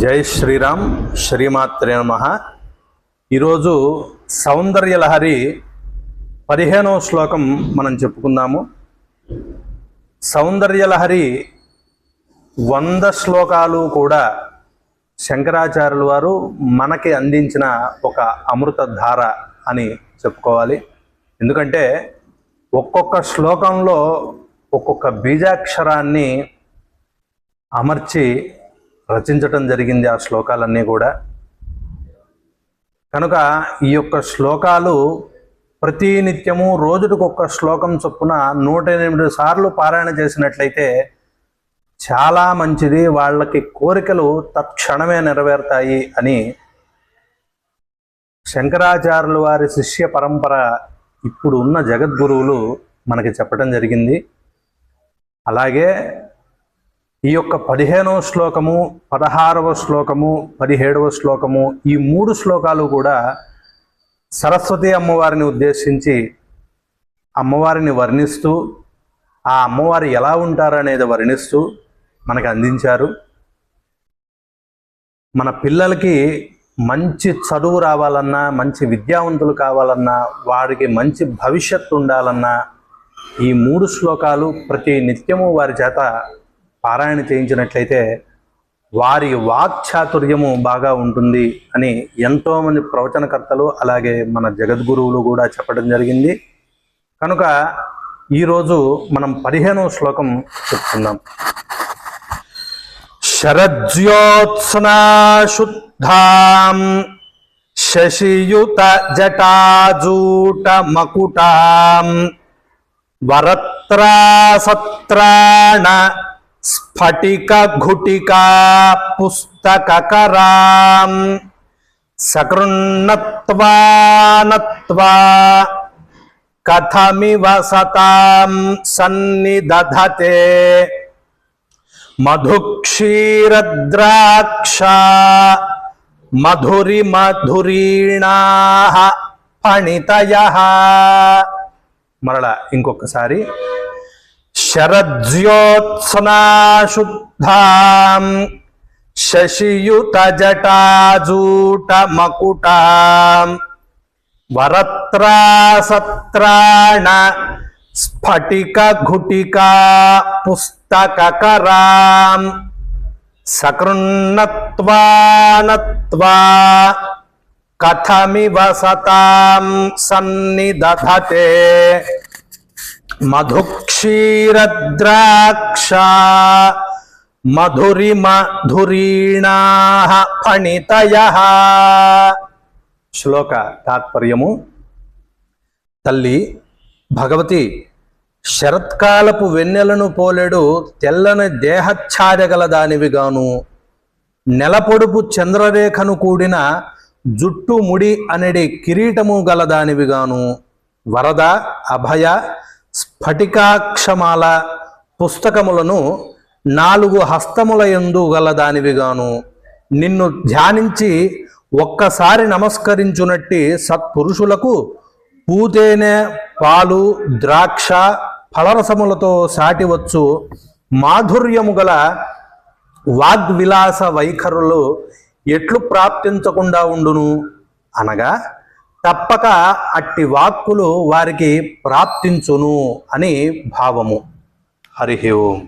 జై శ్రీరామ్, శ్రీమాత్రే నమః. ఈరోజు సౌందర్యలహరి 15వ శ్లోకం మనం చెప్పుకుందాము. సౌందర్యలహరి 100 శ్లోకాలు కూడా శంకరాచార్యుల వారు మనకి అందించిన ఒక అమృత ధార అని చెప్పుకోవాలి. ఎందుకంటే ఒక్కొక్క శ్లోకంలో ఒక్కొక్క బీజాక్షరాన్ని అమర్చి రచించటం జరిగింది ఆ శ్లోకాలన్నీ కూడా. కనుక ఈ యొక్క శ్లోకాలు ప్రతి నిత్యము రోజుకొక శ్లోకం చొప్పున 108 సార్లు పారాయణ చేసినట్లయితే చాలా మంచిది, వాళ్ళకి కోరికలు తత్క్షణమే నెరవేరుతాయి అని శంకరాచార్యుల వారి శిష్య పరంపర ఇప్పుడు ఉన్న జగద్గురువులు మనకి చెప్పడం జరిగింది. అలాగే ఈ యొక్క 15వ శ్లోకము, 16వ శ్లోకము, 17వ శ్లోకము, ఈ 3 శ్లోకాలు కూడా సరస్వతి అమ్మవారిని ఉద్దేశించి అమ్మవారిని వర్ణిస్తూ ఆ అమ్మవారు ఎలా ఉంటారనేది వర్ణిస్తూ మనకు అందించారు. మన పిల్లలకి మంచి చదువు రావాలన్నా, మంచి విద్యావంతులు కావాలన్నా, వారికి మంచి భవిష్యత్తు ఉండాలన్నా ఈ 3 శ్లోకాలు ప్రతి నిత్యము వారి చేత పారాయణ చేయించినట్లయితే వారి వాక్చాతుర్యము బాగా ఉంటుంది అని ఎంతోమంది ప్రవచనకర్తలు అలాగే మన జగద్గురువులు కూడా చెప్పడం జరిగింది. కనుక ఈరోజు మనం 15వ శ్లోకం చెప్పుకుందాం. శరజ్యోత్స్నాశుద్ధాం శశియుత జటాజూట మకుటాం వరత్రాసత్రాణ స్ఫటిక ఘుటికా పుస్తకకరాం సకృన్నత్వా నత్వా కథమివ సతాం సన్నిదధతే మధుక్షీరద్రాక్ష మధురి మధురీణాః ఫణితయః. మరలా ఇంకొకసారి. శరజ్యోత్స్నాశుద్ధాం శశియుత జటాజూట మకుటాం వరత్రాసత్రాణ స్ఫటిక ఘుటికా పుస్తకకరాం సకృన్నత్వా నత్వా కథమివ సతాం సన్నిదధతే మధుక్షీరద్రాక్ష మధురి మధురీణాః ఫణితయః. శ్లోక తాత్పర్యము. తల్లి భగవతి శరత్కాలపు వెన్నెలను పోలెడు తెల్లని దేహఛాయగల దానివిగాను, నెలపొడుపు చంద్రరేఖను కూడిన జుట్టు ముడి అనడి కిరీటము గలదానివిగాను, వరద అభయ స్ఫటికాక్షమాల పుస్తకములను 4 హస్తముల యందు గలదానివిగాను, నిన్ను ధ్యానించి ఒక్కసారి నమస్కరించునట్టి సత్పురుషులకు పూతేనె పాలు ద్రాక్ష ఫలరసములతో సాటివచ్చు మాధుర్యము గల వాగ్విలాస వైఖరులు ఎట్లు ప్రాప్తించకుండా ఉండును అనగా తప్పక అట్టి వాక్కులు వారికి ప్రాప్తించును అని భావము. హరి ఓం.